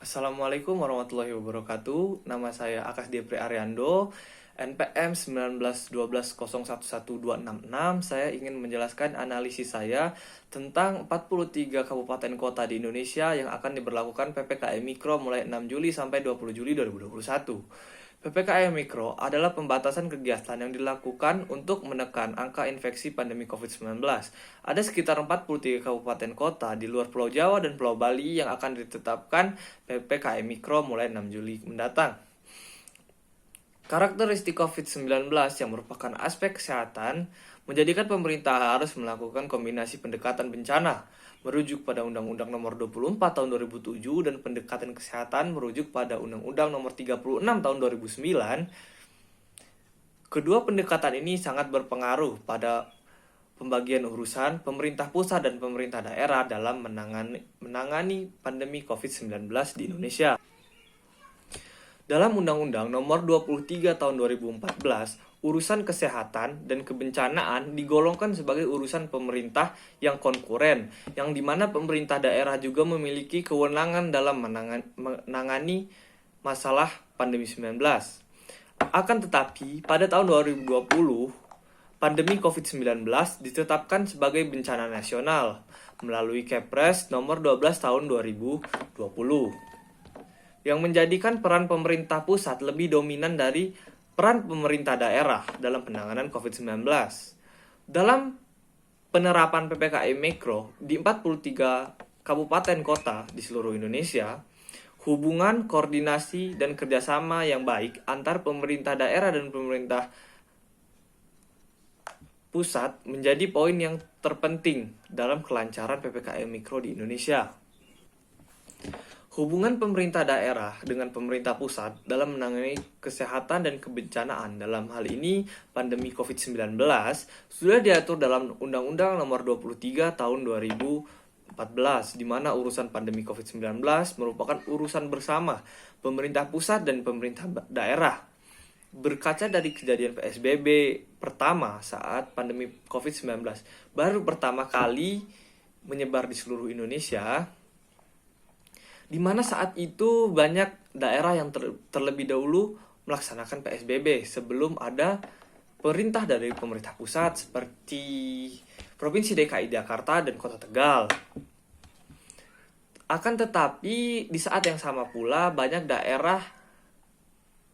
Assalamualaikum warahmatullahi wabarakatuh. Nama saya Akas Depri Ariando, NPM 1912011266. Saya ingin menjelaskan analisis saya tentang 43 kabupaten kota di Indonesia yang akan diberlakukan PPKM Mikro mulai 6 Juli sampai 20 Juli 2021. PPKM Mikro adalah pembatasan kegiatan yang dilakukan untuk menekan angka infeksi pandemi COVID-19. Ada sekitar 43 kabupaten kota di luar Pulau Jawa dan Pulau Bali yang akan ditetapkan PPKM Mikro mulai 6 Juli mendatang. Karakteristik COVID-19 yang merupakan aspek kesehatan menjadikan pemerintah harus melakukan kombinasi pendekatan bencana merujuk pada Undang-Undang Nomor 24 Tahun 2007 dan pendekatan kesehatan merujuk pada Undang-Undang Nomor 36 Tahun 2009. Kedua pendekatan ini sangat berpengaruh pada pembagian urusan pemerintah pusat dan pemerintah daerah dalam menangani pandemi COVID-19 di Indonesia. Dalam Undang-Undang Nomor 23 Tahun 2014, urusan kesehatan dan kebencanaan digolongkan sebagai urusan pemerintah yang konkuren, yang dimana pemerintah daerah juga memiliki kewenangan dalam menangani masalah pandemi 19. Akan tetapi, pada tahun 2020, pandemi COVID-19 ditetapkan sebagai bencana nasional melalui Kepres nomor 12 tahun 2020. Yang menjadikan peran pemerintah pusat lebih dominan dari peran pemerintah daerah dalam penanganan COVID-19. Dalam penerapan PPKM Mikro di 43 kabupaten kota di seluruh Indonesia, hubungan, koordinasi, dan kerjasama yang baik antar pemerintah daerah dan pemerintah pusat menjadi poin yang terpenting dalam kelancaran PPKM Mikro di Indonesia. Hubungan pemerintah daerah dengan pemerintah pusat dalam menangani kesehatan dan kebencanaan dalam hal ini pandemi COVID-19 sudah diatur dalam Undang-Undang Nomor 23 Tahun 2014, di mana urusan pandemi COVID-19 merupakan urusan bersama pemerintah pusat dan pemerintah daerah. Berkaca dari kejadian PSBB pertama saat pandemi COVID-19 baru pertama kali menyebar di seluruh Indonesia, di mana saat itu banyak daerah yang terlebih dahulu melaksanakan PSBB sebelum ada perintah dari pemerintah pusat seperti Provinsi DKI Jakarta dan Kota Tegal. Akan tetapi di saat yang sama pula banyak daerah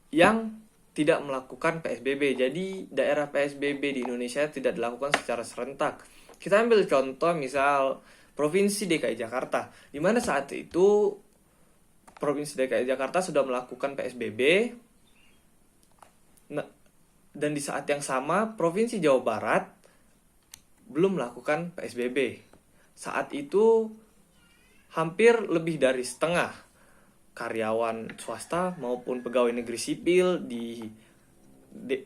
yang tidak melakukan PSBB. Jadi daerah PSBB di Indonesia tidak dilakukan secara serentak. Kita ambil contoh misal Provinsi DKI Jakarta, di mana saat itu Provinsi DKI Jakarta sudah melakukan PSBB, dan di saat yang sama Provinsi Jawa Barat belum melakukan PSBB. Saat itu hampir lebih dari setengah karyawan swasta maupun pegawai negeri sipil di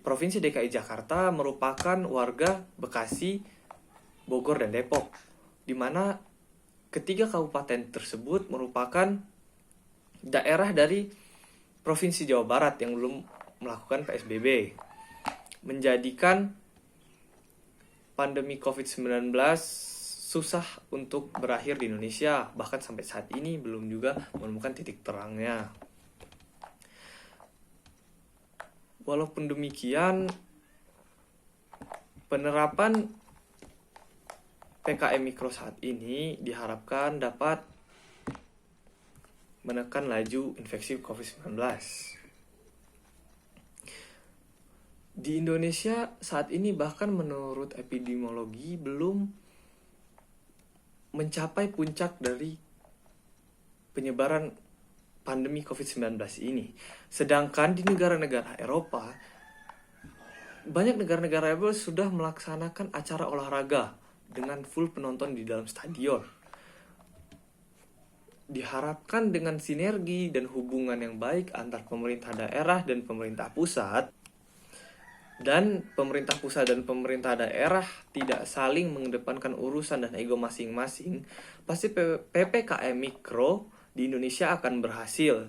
Provinsi DKI Jakarta merupakan warga Bekasi, Bogor, dan Depok, di mana ketiga kabupaten tersebut merupakan daerah dari Provinsi Jawa Barat yang belum melakukan PSBB, menjadikan pandemi COVID-19 susah untuk berakhir di Indonesia. Bahkan sampai saat ini belum juga menemukan titik terangnya. Walaupun demikian, penerapan PKM Mikro saat ini diharapkan dapat menekan laju infeksi COVID-19. Di Indonesia saat ini bahkan menurut epidemiologi belum mencapai puncak dari penyebaran pandemi COVID-19 ini. Sedangkan di negara-negara Eropa, banyak negara-negara Eropa sudah melaksanakan acara olahraga dengan full penonton di dalam stadion. Diharapkan dengan sinergi dan hubungan yang baik antar pemerintah daerah dan pemerintah pusat, dan pemerintah pusat dan pemerintah daerah tidak saling mengedepankan urusan dan ego masing-masing, pasti PPKM Mikro di Indonesia akan berhasil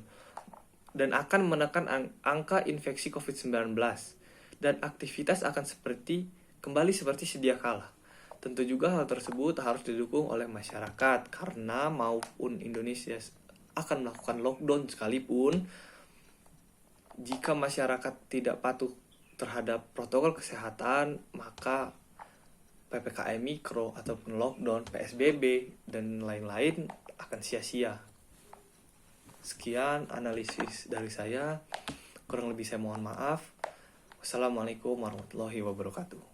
dan akan menekan angka infeksi COVID-19, dan aktivitas akan kembali seperti sedia kala. Tentu juga hal tersebut harus didukung oleh masyarakat, karena maupun Indonesia akan melakukan lockdown sekalipun, jika masyarakat tidak patuh terhadap protokol kesehatan, maka PPKM mikro ataupun lockdown, PSBB, dan lain-lain akan sia-sia. Sekian analisis dari saya. Kurang lebih saya mohon maaf. Wassalamualaikum warahmatullahi wabarakatuh.